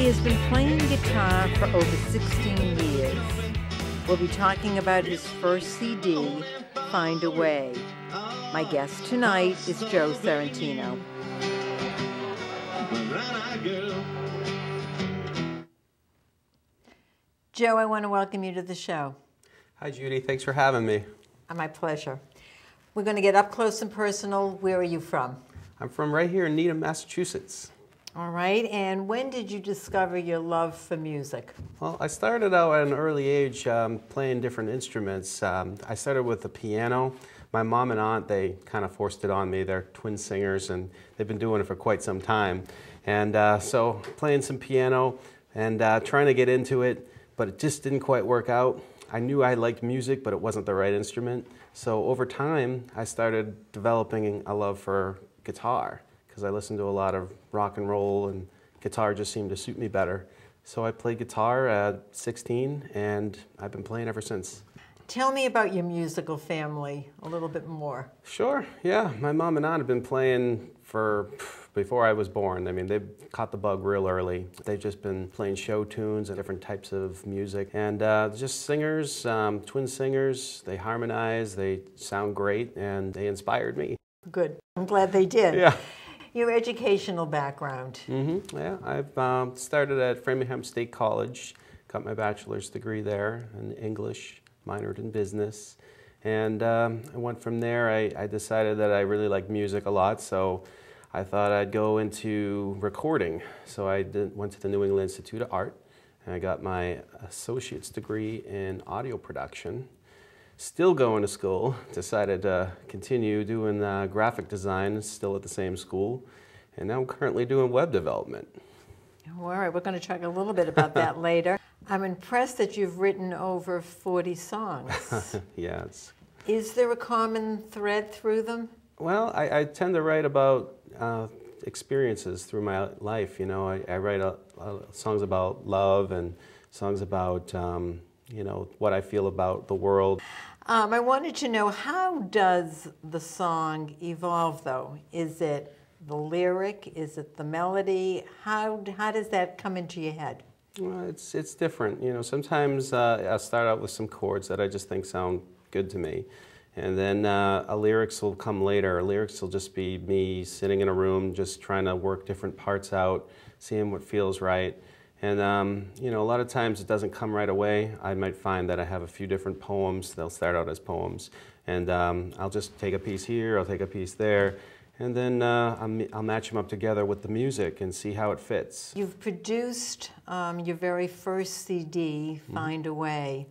He has been playing guitar for over 16 years. We'll be talking about his first CD, Find a Way. My guest tonight is Joe Sorrentino. Joe, I want to welcome you to the show. Hi, Judy. Thanks for having me. My pleasure. We're going to get up close and personal. Where are you from? I'm from right here in Needham, Massachusetts. All right. And when did you discover your love for music? Well, I started out at an early age playing different instruments. I started with the piano. My mom and aunt, they kind of forced it on me. They're twin singers, and they've been doing it for quite some time. And so playing some piano and trying to get into it, but it just didn't quite work out. I knew I liked music, but it wasn't the right instrument. So over time, I started developing a love for guitar because I listened to a lot of rock and roll, and guitar just seemed to suit me better. So I played guitar at 16, and I've been playing ever since. Tell me about your musical family a little bit more. Sure, yeah. My mom and aunt have been playing before I was born. I mean, they caught the bug real early. They've just been playing show tunes and different types of music. And just singers, twin singers, they harmonize, they sound great, and they inspired me. Good. I'm glad they did. Yeah. Your educational background. Yeah, I've started at Framingham State College, got my bachelor's degree there in English, minored in business. And I went from there. I decided that I really liked music a lot, so I thought I'd go into recording. So I went to the New England Institute of Art, and I got my associate's degree in audio production. Still going to school, decided to continue doing graphic design, still at the same school, and now I'm currently doing web development. All right, we're going to talk a little bit about that later. I'm impressed that you've written over 40 songs. Yeah. Is there a common thread through them? Well, I tend to write about experiences through my life. You know, I write songs about love and songs about, you know, what I feel about the world. I wanted to know, how does the song evolve, though? Is it the lyric? Is it the melody? How does that come into your head? Well, it's different. You know, sometimes I'll start out with some chords that I just think sound good to me. And then lyrics will come later. Lyrics will just be me sitting in a room just trying to work different parts out, seeing what feels right. And you know, a lot of times it doesn't come right away. I might find that I have a few different poems. They'll start out as poems. And I'll just take a piece here, I'll take a piece there. And then I'll match them up together with the music and see how it fits. You've produced your very first CD, Find a Way.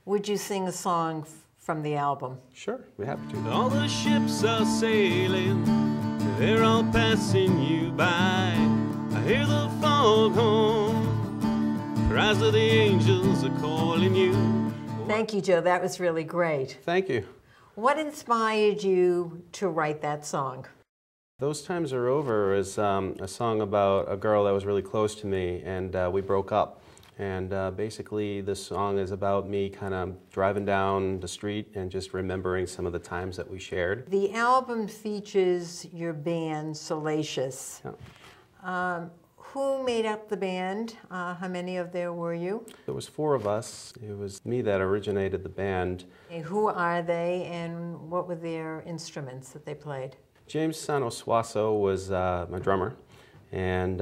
Would you sing a song from the album? Sure, we have to. All the ships are sailing, they're all passing you by. I hear the foghorn, cries of the angels are calling you. Thank you, Joe. That was really great. Thank you. What inspired you to write that song? Those Times Are Over is a song about a girl that was really close to me, and we broke up. And basically this song is about me kind of driving down the street and just remembering some of the times that we shared. The album features your band, Salacious. Yeah. Who made up the band? How many of there were you? There was 4 of us. It was me that originated the band. Okay, who are they, and what were their instruments that they played? James Sanoswaso was my drummer, and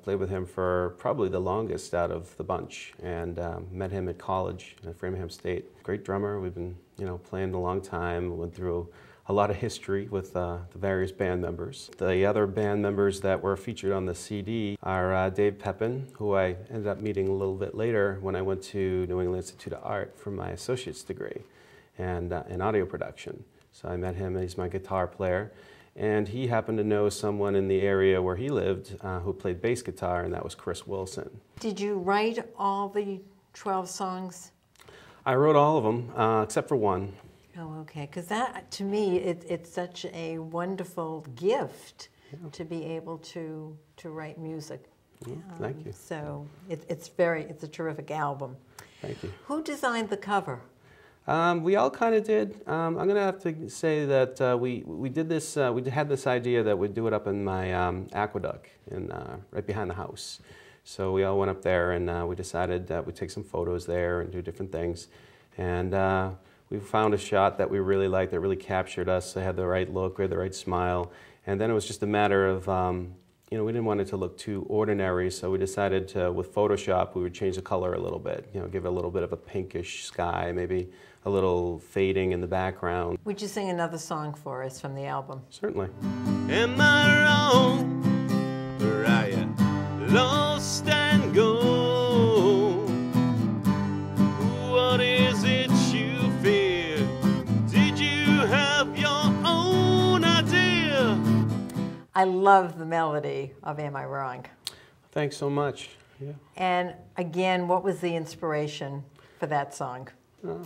played with him for probably the longest out of the bunch, and met him at college at Framingham State. Great drummer. We've been, you know, playing a long time. Went through a lot of history with the various band members. The other band members that were featured on the CD are Dave Pepin, who I ended up meeting a little bit later when I went to New England Institute of Art for my associate's degree and in audio production. So I met him, and he's my guitar player. And he happened to know someone in the area where he lived who played bass guitar, and that was Chris Wilson. Did you write all the 12 songs? I wrote all of them, except for one. Oh, okay. Because that, to me, it's such a wonderful gift to be able to write music. Yeah, thank you. So it's a terrific album. Thank you. Who designed the cover? We all kind of did. I'm going to have to say that we did this. We had this idea that we'd do it up in my aqueduct, right behind the house. So we all went up there, and we decided that we'd take some photos there and do different things. And we found a shot that we really liked, that really captured us. They had the right look, we had the right smile. And then it was just a matter of, you know, we didn't want it to look too ordinary, so we decided to, with Photoshop, we would change the color a little bit, you know, give it a little bit of a pinkish sky, maybe a little fading in the background. Would you sing another song for us from the album? Certainly. Am I wrong, or are you lost and gone? What is it you fear? Did you have your own idea? I love the melody of Am I Wrong? Thanks so much. Yeah. And again, what was the inspiration for that song?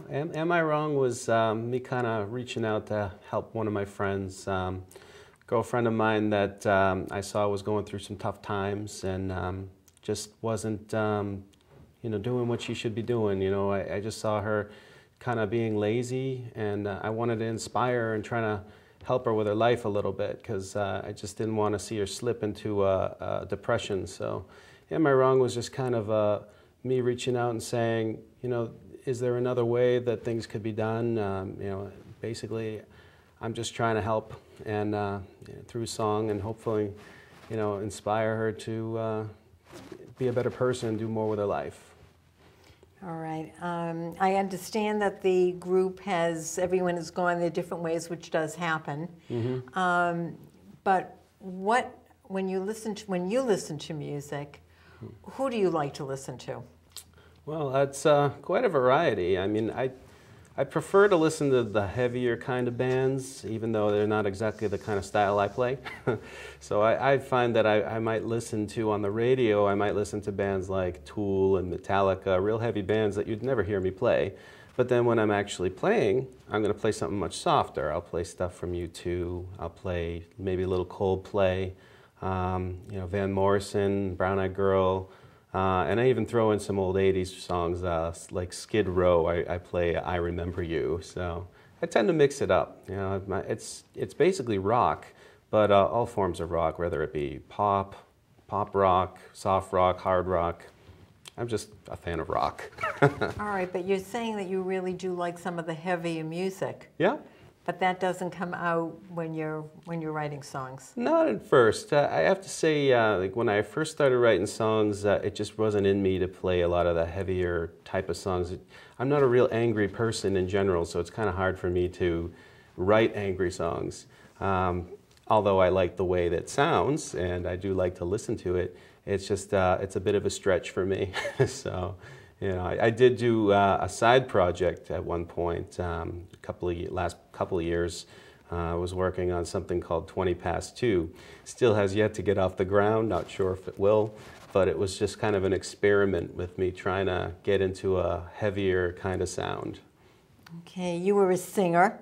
Am I Wrong was me kind of reaching out to help one of my friends, girlfriend of mine that I saw was going through some tough times and just wasn't, you know, doing what she should be doing. You know, I just saw her kind of being lazy, and I wanted to inspire her and trying to help her with her life a little bit, because I just didn't want to see her slip into a depression. So Am I Wrong was just kind of me reaching out and saying, you know, is there another way that things could be done? You know, basically, I'm just trying to help and through song, and hopefully, you know, inspire her to be a better person and do more with her life. All right. I understand that the group everyone has gone their different ways, which does happen. Mm-hmm. But when you listen to music, who do you like to listen to? Well, it's quite a variety. I mean, I prefer to listen to the heavier kind of bands, even though they're not exactly the kind of style I play. So I find that I might listen to, on the radio, I might listen to bands like Tool and Metallica, real heavy bands that you'd never hear me play. But then when I'm actually playing, I'm going to play something much softer. I'll play stuff from U2, I'll play maybe a little Coldplay, you know, Van Morrison, Brown Eyed Girl, and I even throw in some old 80s songs like Skid Row. I play I Remember You. So I tend to mix it up. You know, it's basically rock, but all forms of rock, whether it be pop rock, soft rock, hard rock. I'm just a fan of rock. All right, but you're saying that you really do like some of the heavier music. Yeah. But that doesn't come out when you're writing songs. Not at first. I have to say, like when I first started writing songs, it just wasn't in me to play a lot of the heavier type of songs. I'm not a real angry person in general, so it's kind of hard for me to write angry songs. Although I like the way that sounds, and I do like to listen to it, it's just it's a bit of a stretch for me. So. You know, I did do a side project at one point, last couple of years. I was working on something called 20 Past 2. Still has yet to get off the ground, not sure if it will, but it was just kind of an experiment with me trying to get into a heavier kind of sound. Okay, you were a singer.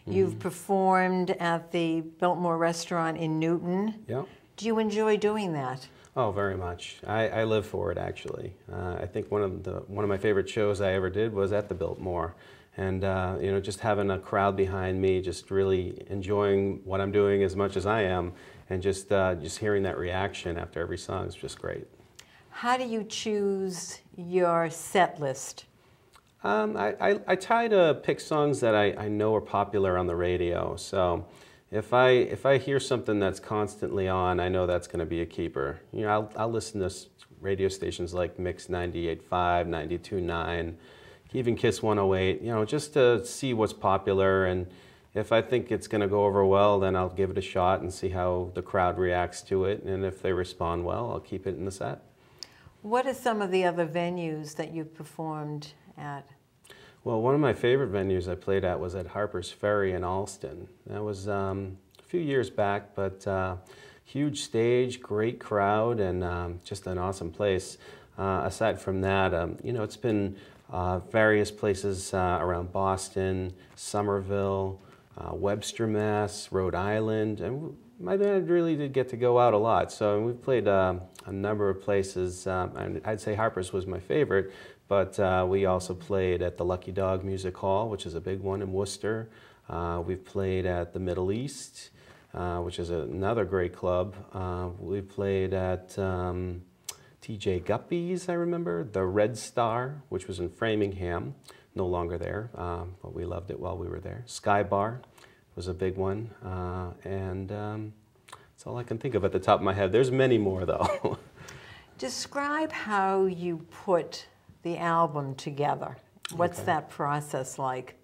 Mm-hmm. You've performed at the Biltmore Restaurant in Newton. Yeah. Do you enjoy doing that? Oh, very much. I live for it, actually. I think one of my favorite shows I ever did was at the Biltmore, and you know, just having a crowd behind me, just really enjoying what I'm doing as much as I am, and just hearing that reaction after every song is just great. How do you choose your set list? I try to pick songs that I know are popular on the radio. So. If I hear something that's constantly on, I know that's going to be a keeper. You know, I'll listen to radio stations like Mix 98.5, 92.9, even Kiss 108, you know, just to see what's popular. And if I think it's going to go over well, then I'll give it a shot and see how the crowd reacts to it. And if they respond well, I'll keep it in the set. What are some of the other venues that you've performed at? Well, one of my favorite venues I played at was at Harper's Ferry in Allston. That was a few years back, but huge stage, great crowd, and just an awesome place. Aside from that, you know, it's been various places around Boston, Somerville, Webster, Mass, Rhode Island, and my band really did get to go out a lot. So we've played a number of places, and I'd say Harper's was my favorite. But we also played at the Lucky Dog Music Hall, which is a big one in Worcester. We've played at the Middle East, which is another great club. We've played at TJ Guppies, I remember, the Red Star, which was in Framingham, no longer there, but we loved it while we were there. Sky Bar was a big one, and that's all I can think of at the top of my head. There's many more, though. Describe how you put the album together. What's that process like?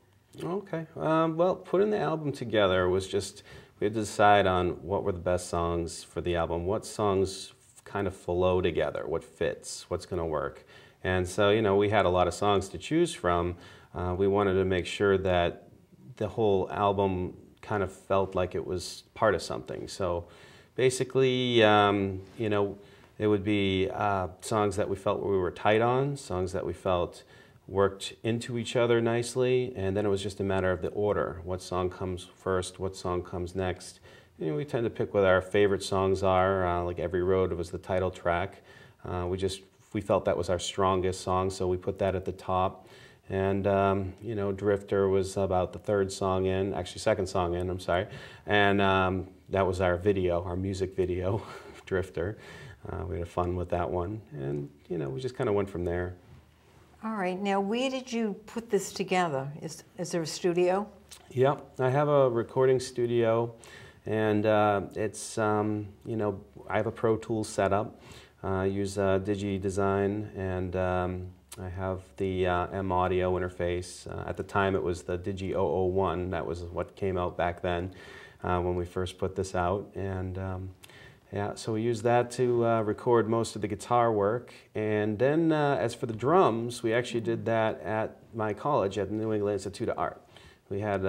Okay, well, putting the album together was just, we had to decide on what were the best songs for the album, what songs kind of flow together, what fits, what's going to work. And so, you know, we had a lot of songs to choose from. We wanted to make sure that the whole album kind of felt like it was part of something. So basically, you know, it would be songs that we felt we were tight on, songs that we felt worked into each other nicely, and then it was just a matter of the order. What song comes first, what song comes next. You know, we tend to pick what our favorite songs are, like Every Road was the title track. We felt that was our strongest song, so we put that at the top. And, you know, Drifter was about the third song in, actually second song in, I'm sorry. And that was our video, our music video, Drifter. We had fun with that one. And, you know, we just kind of went from there. All right, now where did you put this together? Is there a studio? Yep, I have a recording studio, and it's, you know, I have a Pro Tools setup. I use Digi Design, and I have the M Audio interface. At the time it was the Digi 001, that was what came out back then when we first put this out. And yeah, so we used that to record most of the guitar work. And then as for the drums, we actually did that at my college at the New England Institute of Art. We had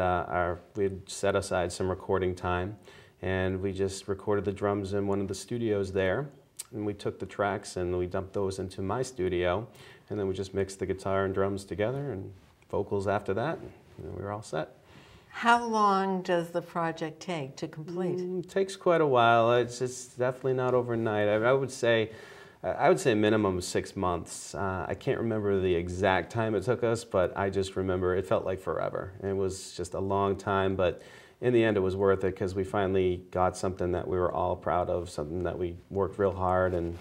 we'd set aside some recording time, and we just recorded the drums in one of the studios there. And we took the tracks and we dumped those into my studio, and then we just mixed the guitar and drums together and vocals after that, and we were all set. How long does the project take to complete? It takes quite a while. It's definitely not overnight. I would say minimum 6 months. I can't remember the exact time it took us, but I just remember it felt like forever. It was just a long time, but in the end it was worth it because we finally got something that we were all proud of, something that we worked real hard, and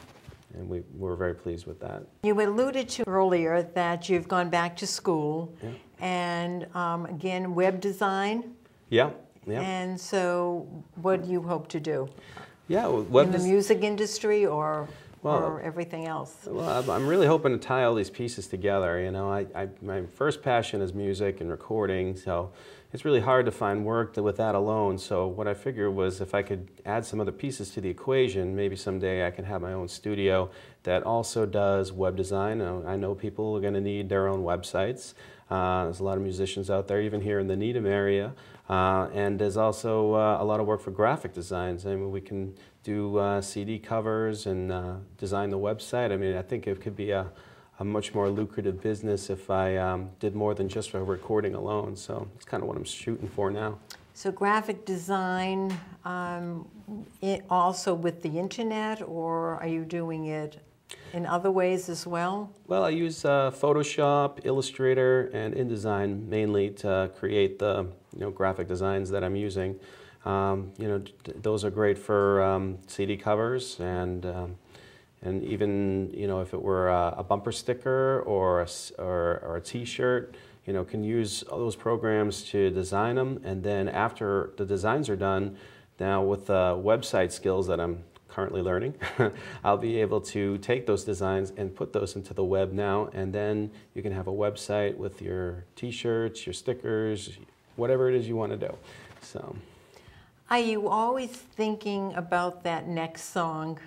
we were very pleased with that. You alluded to earlier that you've gone back to school, yeah. And again, web design. Yeah, yeah. And so what do you hope to do? Yeah, in the music industry or everything else? Well, I'm really hoping to tie all these pieces together. You know, my first passion is music and recording, so it's really hard to find work with that alone. So what I figured was if I could add some other pieces to the equation, maybe someday I can have my own studio that also does web design. I know people are going to need their own websites. There's a lot of musicians out there, even here in the Needham area. And there's also a lot of work for graphic designs. I mean, we can do CD covers and design the website. I mean, I think it could be a much more lucrative business if I did more than just a recording alone. So it's kind of what I'm shooting for now. So graphic design also with the internet, or are you doing it in other ways as well? Well, I use Photoshop, Illustrator, and InDesign mainly to create the graphic designs that I'm using. Those are great for CD covers and even if it were a bumper sticker or a T-shirt, can use all those programs to design them. And then after the designs are done, now with the website skills that I'm currently learning, I'll be able to take those designs and put those into the web now, and then you can have a website with your T-shirts, your stickers, whatever it is you want to do. So, are you always thinking about that next song?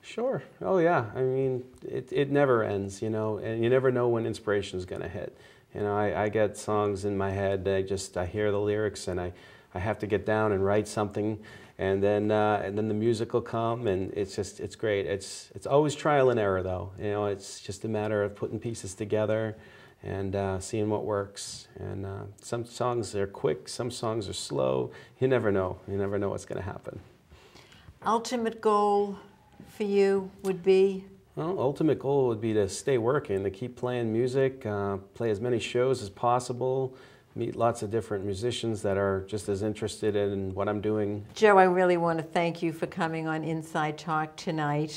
Sure. Oh yeah. I mean, it never ends, and you never know when inspiration is going to hit. I get songs in my head. I hear the lyrics and I have to get down and write something. And then the music will come, and it's great. It's always trial and error, though. It's just a matter of putting pieces together and seeing what works. And some songs are quick, some songs are slow. You never know. You never know what's going to happen. Ultimate goal for you would be? Well, ultimate goal would be to stay working, to keep playing music, play as many shows as possible, meet lots of different musicians that are just as interested in what I'm doing. Joe, I really want to thank you for coming on Inside Talk tonight.